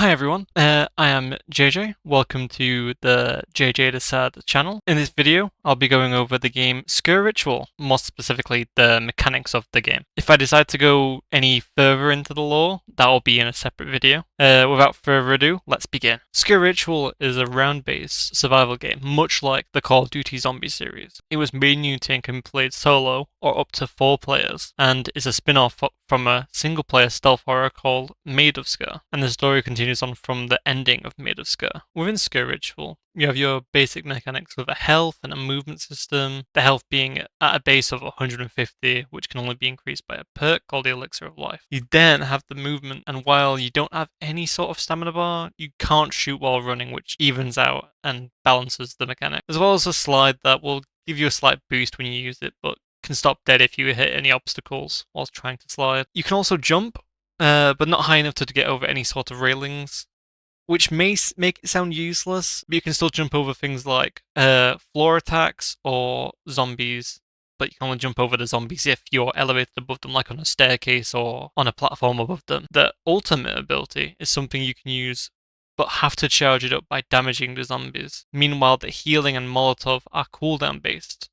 Hi everyone, I am JJ. Welcome to the JJ the Sad channel. In this video, I'll be going over the game Sker Ritual, more specifically the mechanics of the game. If I decide to go any further into the lore, that will be in a separate video. Without further ado, let's begin. Sker Ritual is a round-based survival game, much like the Call of Duty Zombies series. It was made in Unity and can be played solo or up to 4 players, and is a spin-off from a single-player stealth horror called Made of Sker, and the story continues on from the ending of Made of Sker. Within Sker Ritual, you have your basic mechanics with a health and a movement system, the health being at a base of 150, which can only be increased by a perk called the Elixir of Life. You then have the movement, and while you don't have any sort of stamina bar, you can't shoot while running, which evens out and balances the mechanic, as well as a slide that will give you a slight boost when you use it, but can stop dead if you hit any obstacles whilst trying to slide. You can also jump, but not high enough to get over any sort of railings, which may make it sound useless, but you can still jump over things like floor attacks or zombies, but you can only jump over the zombies if you're elevated above them, like on a staircase or on a platform above them. The ultimate ability is something you can use but have to charge it up by damaging the zombies. Meanwhile, the healing and Molotov are cooldown based.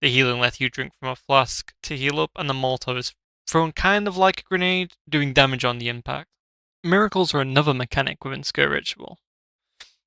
The healing lets you drink from a flask to heal up, and the Molotov is thrown kind of like a grenade, doing damage on the impact. Miracles are another mechanic within Sker Ritual.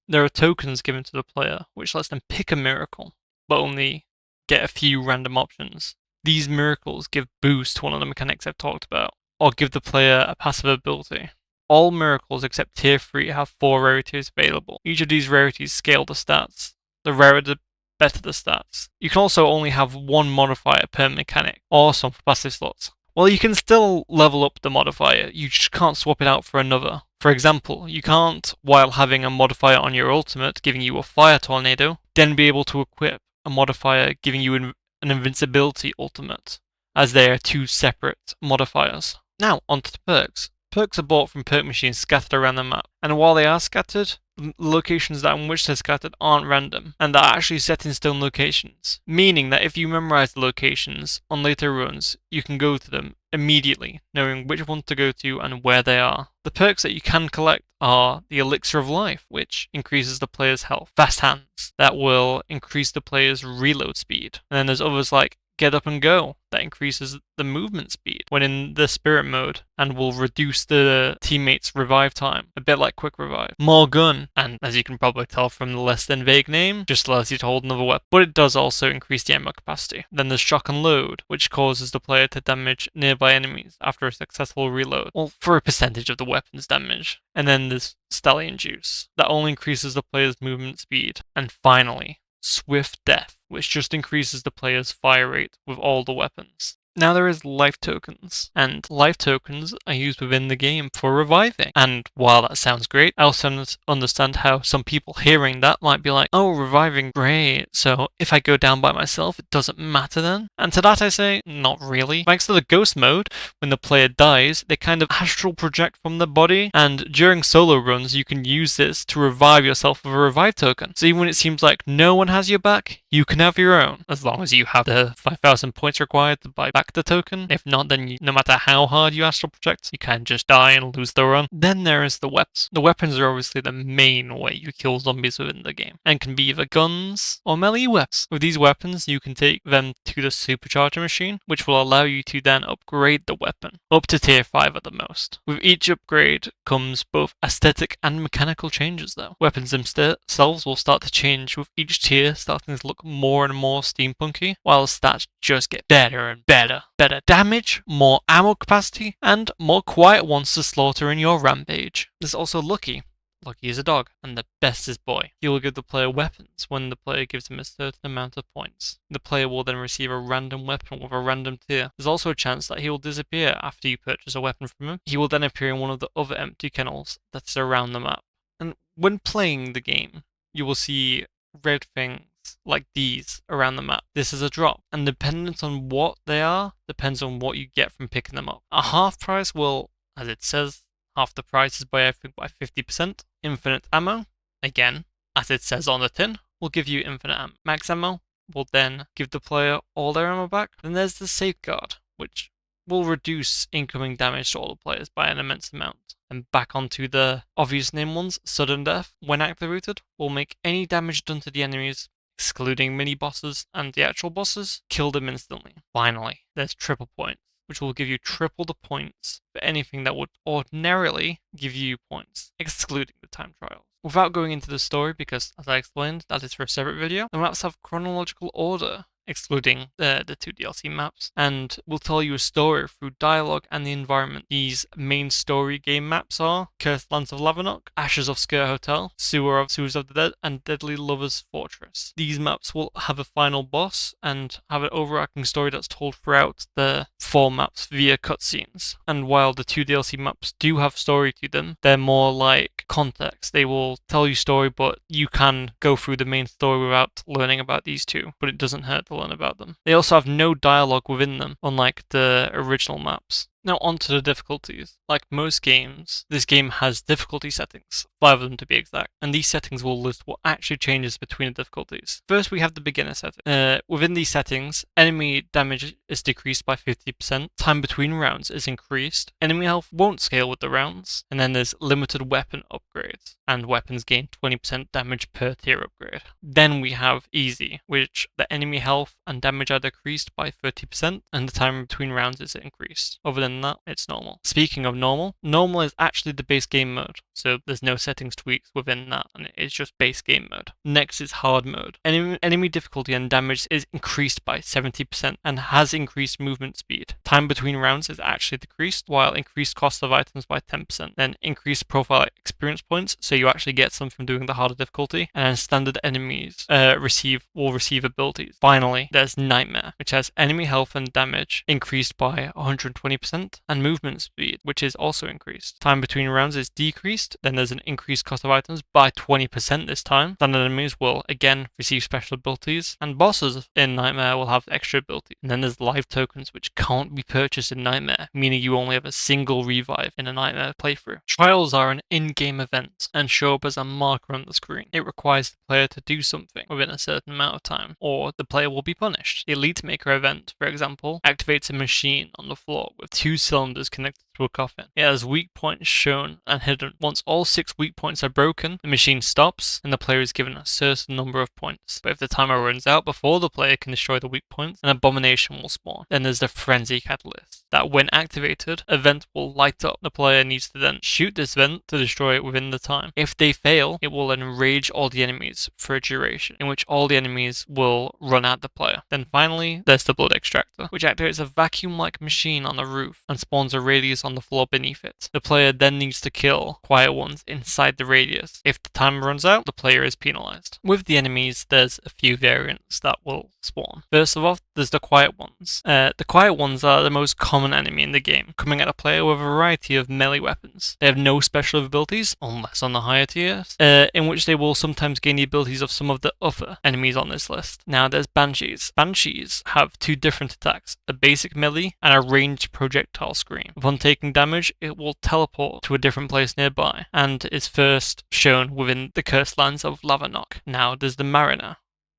There are tokens given to the player, which lets them pick a miracle, but only get a few random options. These miracles give boost to one of the mechanics I've talked about, or give the player a passive ability. All miracles except tier 3 have 4 rarities available. Each of these rarities scale the stats. The rarer the better the stats. You can also only have one modifier per mechanic, or some for passive slots. Well, you can still level up the modifier, you just can't swap it out for another. For example, you can't, while having a modifier on your ultimate giving you a fire tornado, then be able to equip a modifier giving you an invincibility ultimate, as they are 2 separate modifiers. Now, onto the perks. Perks are bought from perk machines scattered around the map, and while they are scattered, the locations that in which they're scattered aren't random, and are actually set in stone locations, meaning that if you memorize the locations on later runs, you can go to them immediately, knowing which ones to go to and where they are. The perks that you can collect are the Elixir of Life, which increases the player's health, Fast Hands, that will increase the player's reload speed, and then there's others like Get Up and Go, that increases the movement speed when in the spirit mode and will reduce the teammates' revive time, a bit like Quick Revive. More Gun, and as you can probably tell from the less than vague name, just allows you to hold another weapon, but it does also increase the ammo capacity. Then there's Shock and Load, which causes the player to damage nearby enemies after a successful reload, well, for a percentage of the weapon's damage. And then there's Stallion Juice, that only increases the player's movement speed. And finally, Swift Death, which just increases the player's fire rate with all the weapons. Now there is life tokens, and life tokens are used within the game for reviving. And while that sounds great, I also understand how some people hearing that might be like, oh, reviving, great, so if I go down by myself, it doesn't matter then? And to that I say, not really. Thanks to the ghost mode, when the player dies, they kind of astral project from the body, and during solo runs, you can use this to revive yourself with a revive token. So even when it seems like no one has your back, you can have your own, as long as you have the 5,000 points required to buy back the token. If not, then no matter how hard you astral project, you can just die and lose the run. Then there is the weapons. The weapons are obviously the main way you kill zombies within the game, and can be either guns or melee weapons. With these weapons, you can take them to the supercharger machine, which will allow you to then upgrade the weapon, up to tier 5 at the most. With each upgrade comes both aesthetic and mechanical changes though. Weapons themselves will start to change with each tier, starting to look more and more steampunky, while stats just get better and better. Better damage, more ammo capacity, and more quiet ones to slaughter in your rampage. There's also Lucky. Lucky is a dog, and the best is Boy. He will give the player weapons when the player gives him a certain amount of points. The player will then receive a random weapon with a random tier. There's also a chance that he will disappear after you purchase a weapon from him. He will then appear in one of the other empty kennels that surround the map. And when playing the game, you will see red things like these around the map. This is a drop, and dependent on what they are, depends on what you get from picking them up. A half price will, as it says, half the price is by, I think, by 50%. Infinite ammo, again, as it says on the tin, will give you infinite ammo. Max ammo will then give the player all their ammo back. Then there's the safeguard, which will reduce incoming damage to all the players by an immense amount. And back onto the obvious name ones, sudden death, when activated, will make any damage done to the enemies, excluding mini bosses and the actual bosses, kill them instantly. Finally, there's triple points, which will give you triple the points for anything that would ordinarily give you points, excluding the time trials. Without going into the story, because as I explained, that is for a separate video, the maps have chronological order, excluding the 2 DLC maps, and will tell you a story through dialogue and the environment. These main story game maps are Cursed Lands of Lavanok, Ashes of Sker Hotel, Sewers of the Dead, and Deadly Lover's Fortress. These maps will have a final boss and have an overarching story that's told throughout the 4 maps via cutscenes. And while the 2 DLC maps do have story to them, they're more like context. They will tell you story, but you can go through the main story without learning about these 2, but it doesn't hurt to learn about them. They also have no dialogue within them, unlike the original maps. Now onto the difficulties. Like most games, this game has difficulty settings, 5 of them to be exact, and these settings will list what actually changes between the difficulties. First we have the beginner setting. Within these settings, enemy damage is decreased by 50%, time between rounds is increased, enemy health won't scale with the rounds, and then there's limited weapon upgrades, and weapons gain 20% damage per tier upgrade. Then we have easy, which the enemy health and damage are decreased by 30%, and the time between rounds is increased. Other than that, it's normal. Speaking of normal, normal is actually the base game mode, so there's no settings tweaks within that, and it's just base game mode. Next is hard mode. Enemy difficulty and damage is increased by 70% and has increased movement speed. Time between rounds is actually decreased, while increased cost of items by 10%. Then increased profile experience points, so you actually get some from doing the harder difficulty, and then standard enemies will receive abilities. Finally, there's Nightmare, which has enemy health and damage increased by 120%, and movement speed, which is also increased. Time between rounds is decreased, then there's an increased cost of items by 20% this time. Standard enemies will again receive special abilities, and bosses in Nightmare will have extra abilities. And then there's live tokens, which can't be purchased in Nightmare, meaning you only have a single revive in a Nightmare playthrough. Trials are an in-game event and show up as a marker on the screen. It requires the player to do something within a certain amount of time, or the player will be punished. The Elite Maker event, for example, activates a machine on the floor with 2 cylinders connected to a coffin. It has weak points shown and hidden. Once all 6 weak points are broken, the machine stops and the player is given a certain number of points. But if the timer runs out before the player can destroy the weak points, an abomination will spawn. Then there's the Frenzy Catalyst, that when activated, a vent will light up. The player needs to then shoot this vent to destroy it within the time. If they fail, it will enrage all the enemies for a duration, in which all the enemies will run at the player. Then finally, there's the Blood Extractor, which activates a vacuum-like machine on the roof and spawns a radius on the floor beneath it. The player then needs to kill quiet ones inside the radius. If the time runs out, the player is penalized. With the enemies, there's a few variants that will spawn. First of all, there's the quiet ones. The quiet ones are the most common enemy in the game, coming at a player with a variety of melee weapons. They have no special abilities, unless on the higher tiers, in which they will sometimes gain the abilities of some of the other enemies on this list. Now there's Banshees. Banshees have 2 different attacks, a basic melee and a ranged projectile screen. Upon taking damage, it will teleport to a different place nearby, and is first shown within the Cursed Lands of Lavanok. Now there's the Mariner.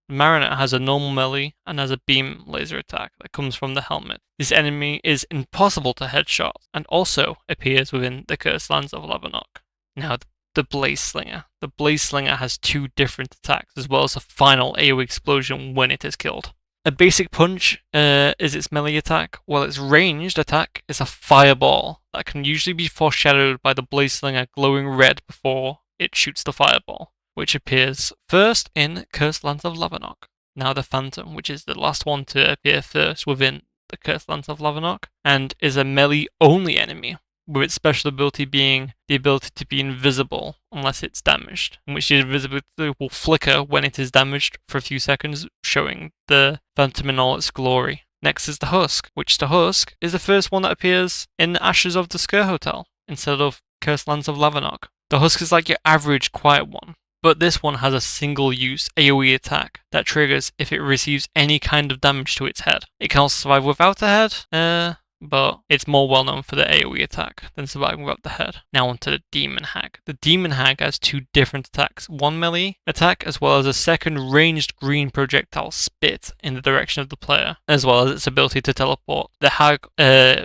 The Mariner has a normal melee and has a beam laser attack that comes from the helmet. This enemy is impossible to headshot and also appears within the Cursed Lands of Lavanok. Now the Blaze Slinger. The Blaze Slinger has 2 different attacks, as well as a final AoE explosion when it is killed. A basic punch is its melee attack, while its ranged attack is a fireball that can usually be foreshadowed by the Blaze Slinger glowing red before it shoots the fireball, which appears first in Cursed Lands of Lavanok. Now the Phantom, which is the last one to appear first within the Cursed Lands of Lavanok, and is a melee-only enemy, with its special ability being the ability to be invisible unless it's damaged, in which the invisibility will flicker when it is damaged for a few seconds, showing the Phantom in all its glory. Next is the Husk, which the Husk is the first one that appears in the Ashes of the Sker Hotel, instead of Cursed Lands of Lavanok. The Husk is like your average quiet one, but this one has a single-use AoE attack that triggers if it receives any kind of damage to its head. It can also survive without a head, but it's more well known for the AoE attack than surviving without the head. Now onto the Demon Hag. The Demon Hag has two different attacks, one melee attack as well as a second ranged green projectile spit in the direction of the player, as well as its ability to teleport. The Hag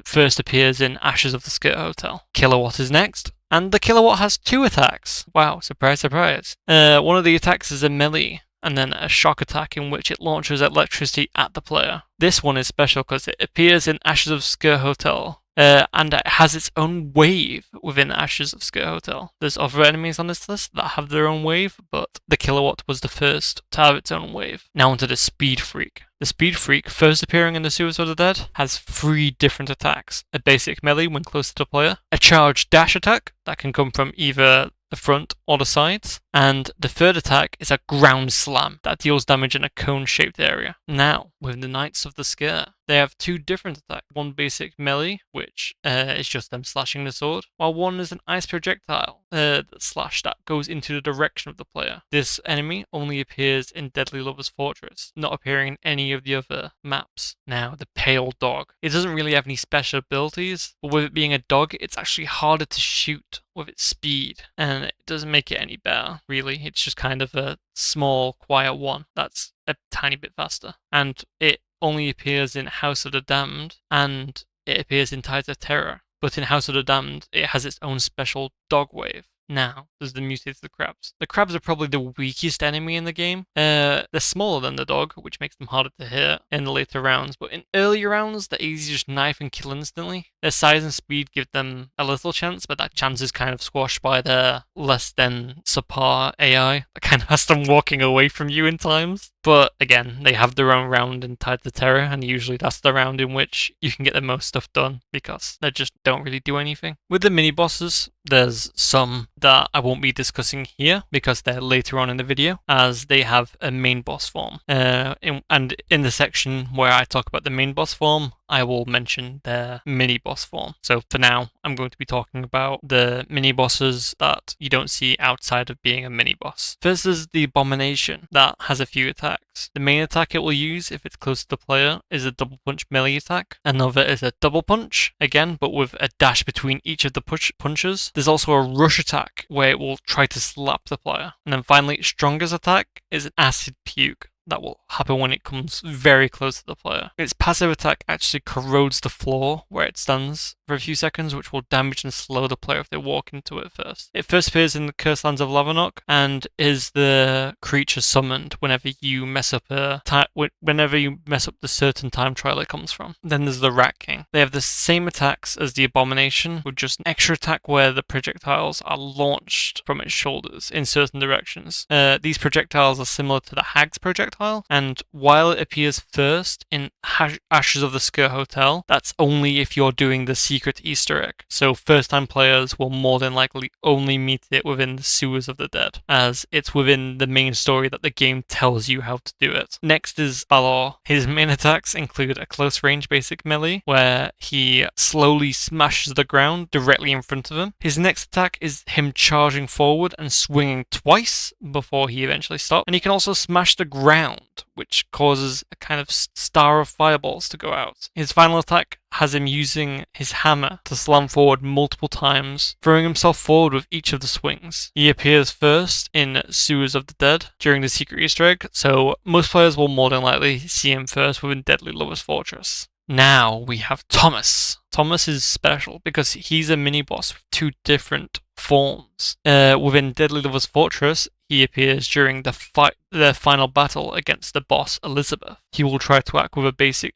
first appears in Ashes of the Sker Hotel. Kilowatt is next. And the Kilowatt has two attacks. Wow, surprise, surprise. One of the attacks is a melee, and then a shock attack in which it launches electricity at the player. This one is special because it appears in Ashes of Sker Hotel, and it has its own wave within Ashes of Sker Hotel. There's other enemies on this list that have their own wave, but the Kilowatt was the first to have its own wave. Now onto the Speed Freak. The Speed Freak, first appearing in the Sewers of the Dead, has three different attacks. A basic melee when close to the player, a charged dash attack that can come from either the front or the sides, and the third attack is a ground slam that deals damage in a cone-shaped area. Now, with the Knights of the Sker, they have two different attacks. One basic melee, which is just them slashing the sword, while one is an ice projectile slash that goes into the direction of the player. This enemy only appears in Deadly Lover's Fortress, not appearing in any of the other maps. Now, the Pale Dog. It doesn't really have any special abilities, but with it being a dog, it's actually harder to shoot with its speed, and it doesn't make it any better, really. It's just kind of a small, quiet one that's a tiny bit faster. And it only appears in House of the Damned, and it appears in Tides of Terror. But in House of the Damned, it has its own special dog wave. Now, there's the mutated crabs. The crabs are probably the weakest enemy in the game. They're smaller than the dog, which makes them harder to hit in the later rounds, but in earlier rounds, they're easy to just knife and kill instantly. Their size and speed give them a little chance, but that chance is kind of squashed by their less than subpar AI that kind of has them walking away from you in times. But again, they have their own round in Tides of Terror, and usually that's the round in which you can get the most stuff done because they just don't really do anything. With the mini bosses, there's some that I won't be discussing here because they're later on in the video, as they have a main boss form. And in the section where I talk about the main boss form, I will mention their mini boss form. So for now, I'm going to be talking about the mini bosses that you don't see outside of being a mini boss. First is the Abomination that has a few attacks. The main attack it will use if it's close to the player is a double punch melee attack. Another is a double punch, again, but with a dash between each of the punches. There's also a rush attack where it will try to slap the player. And then finally, strongest attack is an acid puke that will happen when it comes very close to the player. Its passive attack actually corrodes the floor where it stands for a few seconds, which will damage and slow the player if they walk into it first. It first appears in the Cursed Lands of Lavanok and is the creature summoned whenever you mess up the certain time trial it comes from. Then there's the Rat King. They have the same attacks as the Abomination, with just an extra attack where the projectiles are launched from its shoulders in certain directions. These projectiles are similar to the Hag's projectile, and while it appears first in Ashes of the Sker Hotel, that's only if you're doing the secret Easter egg. So first-time players will more than likely only meet it within the Sewers of the Dead, as it's within the main story that the game tells you how to do it. Next is Balor. His main attacks include a close-range basic melee, where he slowly smashes the ground directly in front of him. His next attack is him charging forward and swinging twice before he eventually stops, and he can also smash the ground, which causes a kind of star of fireballs to go out. His final attack has him using his hammer to slam forward multiple times, throwing himself forward with each of the swings. He appears first in Sewers of the Dead during the secret Easter egg, so most players will more than likely see him first within Deadly Lover's Fortress. Now we have Thomas. Thomas is special because he's a mini-boss with two different forms. Within Deadly Lover's Fortress, he appears during the final battle against the boss Elizabeth. He will try to attack with a basic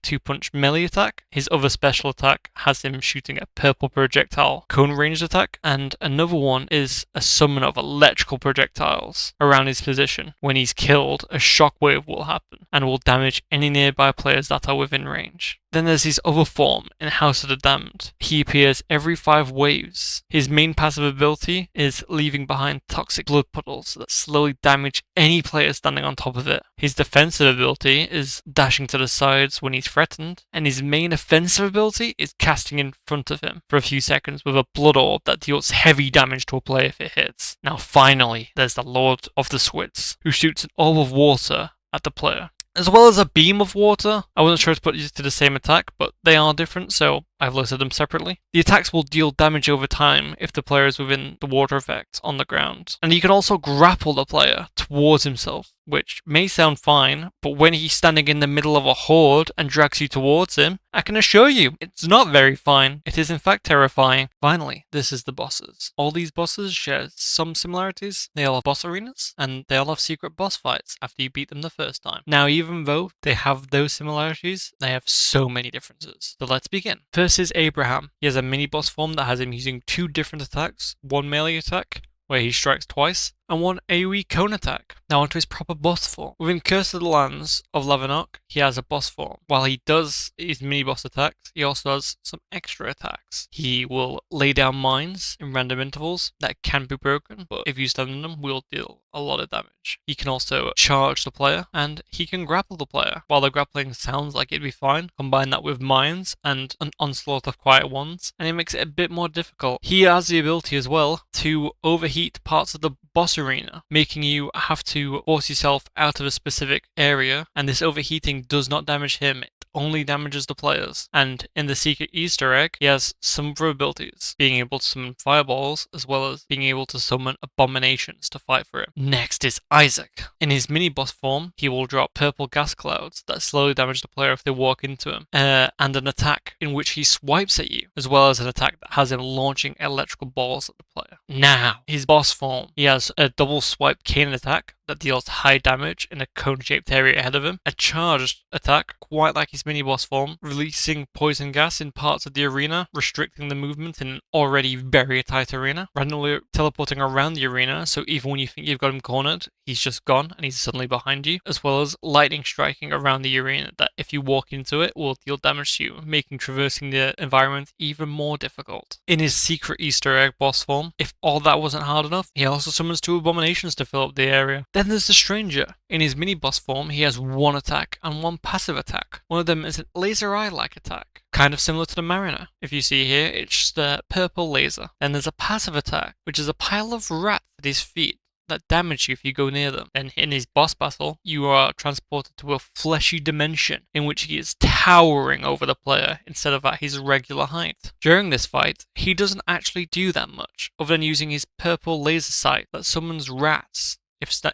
2-punch melee attack. His other special attack has him shooting a purple projectile cone ranged attack, and another one is a summon of electrical projectiles around his position. When he's killed, a shockwave will happen and will damage any nearby players that are within range. Then there's his other form in House of the Damned. He appears every 5 waves. His main passive ability is leaving behind toxic blood puddles that slowly damage any player standing on top of it. His defensive ability is dashing to the sides when he's threatened, and his main offensive ability is casting in front of him for a few seconds with a blood orb that deals heavy damage to a player if it hits. Now finally, there's the Lord of the Squids, who shoots an orb of water at the player. as well as a beam of water. I wasn't sure to put these to the same attack, but they are different, so I've listed them separately. The attacks will deal damage over time if the player is within the water effect on the ground. And you can also grapple the player towards himself, which may sound fine, but when he's standing in the middle of a horde and drags you towards him, I can assure you, it's not very fine. It is in fact terrifying. Finally, this is the bosses. All these bosses share some similarities. They all have boss arenas, and they all have secret boss fights after you beat them the first time. Now, even though they have those similarities, they have so many differences. So let's begin. First is Abraham. He has a mini boss form that has him using 2 different attacks. One melee attack, where he strikes twice, and one AoE cone attack. Now onto his proper boss form. Within Curse of the Lands of Levenok, he has a boss form. While he does his mini boss attacks, he also has some extra attacks. He will lay down mines in random intervals that can be broken, but if you stand on them, will deal a lot of damage. He can also charge the player, and he can grapple the player. While the grappling sounds like it'd be fine, combine that with mines and an onslaught of quiet ones, and it makes it a bit more difficult. He has the ability as well to overheat parts of the boss arena, making you have to force yourself out of a specific area, and this overheating does not damage him, it only damages the players. And in the secret Easter egg, he has some other abilities, being able to summon fireballs, as well as being able to summon abominations to fight for him. Next is Isaac. In his mini-boss form, he will drop purple gas clouds that slowly damage the player if they walk into him, and an attack in which he swipes at you, as well as an attack that has him launching electrical balls at the player. Now, his boss form, he has a double swipe cane attack that deals high damage in a cone-shaped area ahead of him, a charged attack, quite like his mini-boss form, releasing poison gas in parts of the arena, restricting the movement in an already very tight arena, randomly teleporting around the arena, so even when you think you've got him cornered, he's just gone and he's suddenly behind you, as well as lightning striking around the arena that if you walk into it will deal damage to you, making traversing the environment even more difficult. In his secret Easter egg boss form, if all that wasn't hard enough, he also summons 2 abominations to fill up the area. Then there's the Stranger. In his mini-boss form, he has 1 attack and 1 passive attack. One of them is a laser eye-like attack, kind of similar to the Mariner. If you see here, it's just a purple laser. Then there's a passive attack, which is a pile of rats at his feet that damage you if you go near them. Then in his boss battle, you are transported to a fleshy dimension in which he is towering over the player instead of at his regular height. During this fight, he doesn't actually do that much, other than using his purple laser sight that summons rats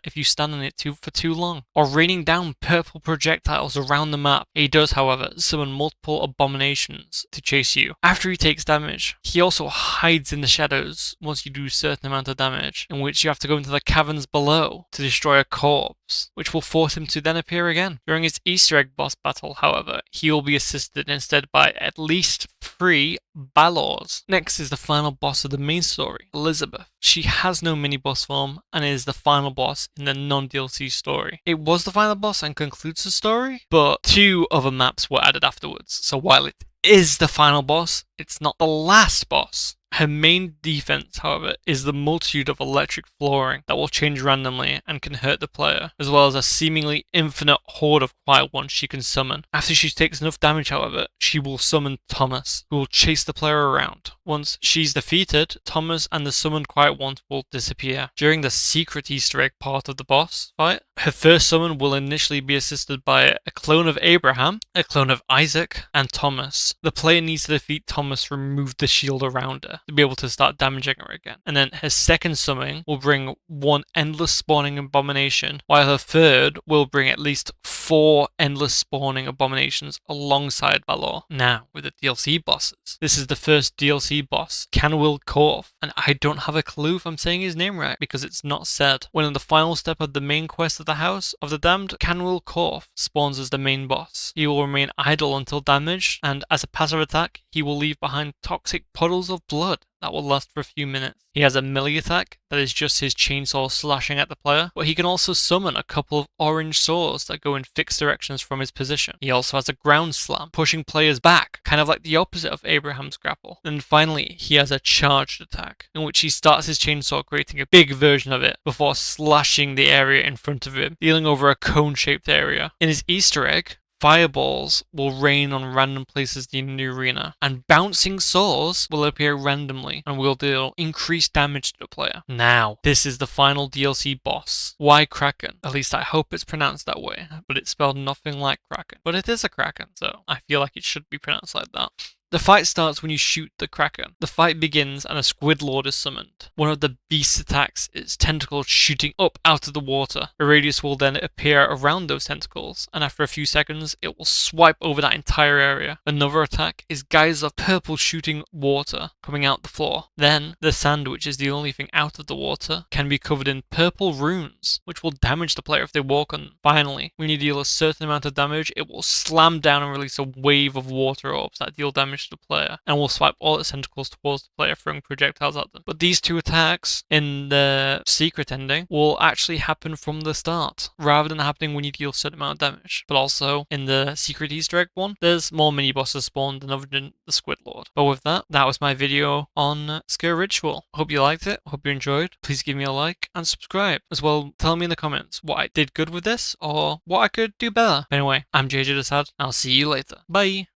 if you stand on it for too long, or raining down purple projectiles around the map. He does, however, summon multiple abominations to chase you. After he takes damage, he also hides in the shadows once you do a certain amount of damage, in which you have to go into the caverns below to destroy a corpse, which will force him to then appear again. During his Easter egg boss battle, however, he will be assisted instead by at least 3 Balors. Next is the final boss of the main story, Elizabeth. She has no mini-boss form and is the final boss in the non-DLC story. It was the final boss and concludes the story, but 2 other maps were added afterwards, so while it is the final boss, it's not the last boss. Her main defense, however, is the multitude of electric flooring that will change randomly and can hurt the player, as well as a seemingly infinite horde of quiet ones she can summon. After she takes enough damage, however, she will summon Thomas, who will chase the player around. Once she's defeated, Thomas and the summoned quiet ones will disappear. During the secret Easter egg part of the boss fight, her first summon will initially be assisted by a clone of Abraham, a clone of Isaac, and Thomas. The player needs to defeat Thomas to remove the shield around her to be able to start damaging her again. And then her second summoning will bring 1 endless spawning abomination, while her third will bring at least 4 endless spawning abominations alongside Balor. Now, with the DLC bosses. This is the first DLC boss, Canwyll Corf, and I don't have a clue if I'm saying his name right because it's not said. When in the final step of the main quest of the House of the Damned, Canwyll Corf spawns as the main boss. He will remain idle until damaged, and as a passive attack, he will leave behind toxic puddles of blood that will last for a few minutes. He has a melee attack that is just his chainsaw slashing at the player, but he can also summon a couple of orange swords that go in fixed directions from his position. He also has a ground slam, pushing players back, kind of like the opposite of Abraham's grapple. And finally, he has a charged attack, in which he starts his chainsaw creating a big version of it before slashing the area in front of him, dealing over a cone-shaped area. In his Easter egg, Fireballs will rain on random places in the arena, and bouncing saws will appear randomly and will deal increased damage to the player. Now, this is the final DLC boss. Why Kraken? At least I hope it's pronounced that way, but it's spelled nothing like Kraken. But it is a Kraken, so I feel like it should be pronounced like that. The fight starts when you shoot the Kraken. The fight begins and a Squid Lord is summoned. One of the beast's attacks is tentacles shooting up out of the water. A radius will then appear around those tentacles, and after a few seconds, it will swipe over that entire area. Another attack is guys of purple shooting water coming out the floor. Then, the sand, which is the only thing out of the water, can be covered in purple runes, which will damage the player if they walk on them. Finally, when you deal a certain amount of damage, it will slam down and release a wave of water orbs that deal damage to the player, and will swipe all its tentacles towards the player, throwing projectiles at them. But these two attacks in the secret ending will actually happen from the start, rather than happening when you deal a certain amount of damage. But also, in the secret Easter egg one, there's more mini bosses spawned than other than the Squid Lord. But with that, that was my video on Sker Ritual. Hope you liked it, hope you enjoyed. Please give me a like and subscribe. As well, tell me in the comments what I did good with this, or what I could do better. Anyway, I'm JJ Desad, and I'll see you later. Bye!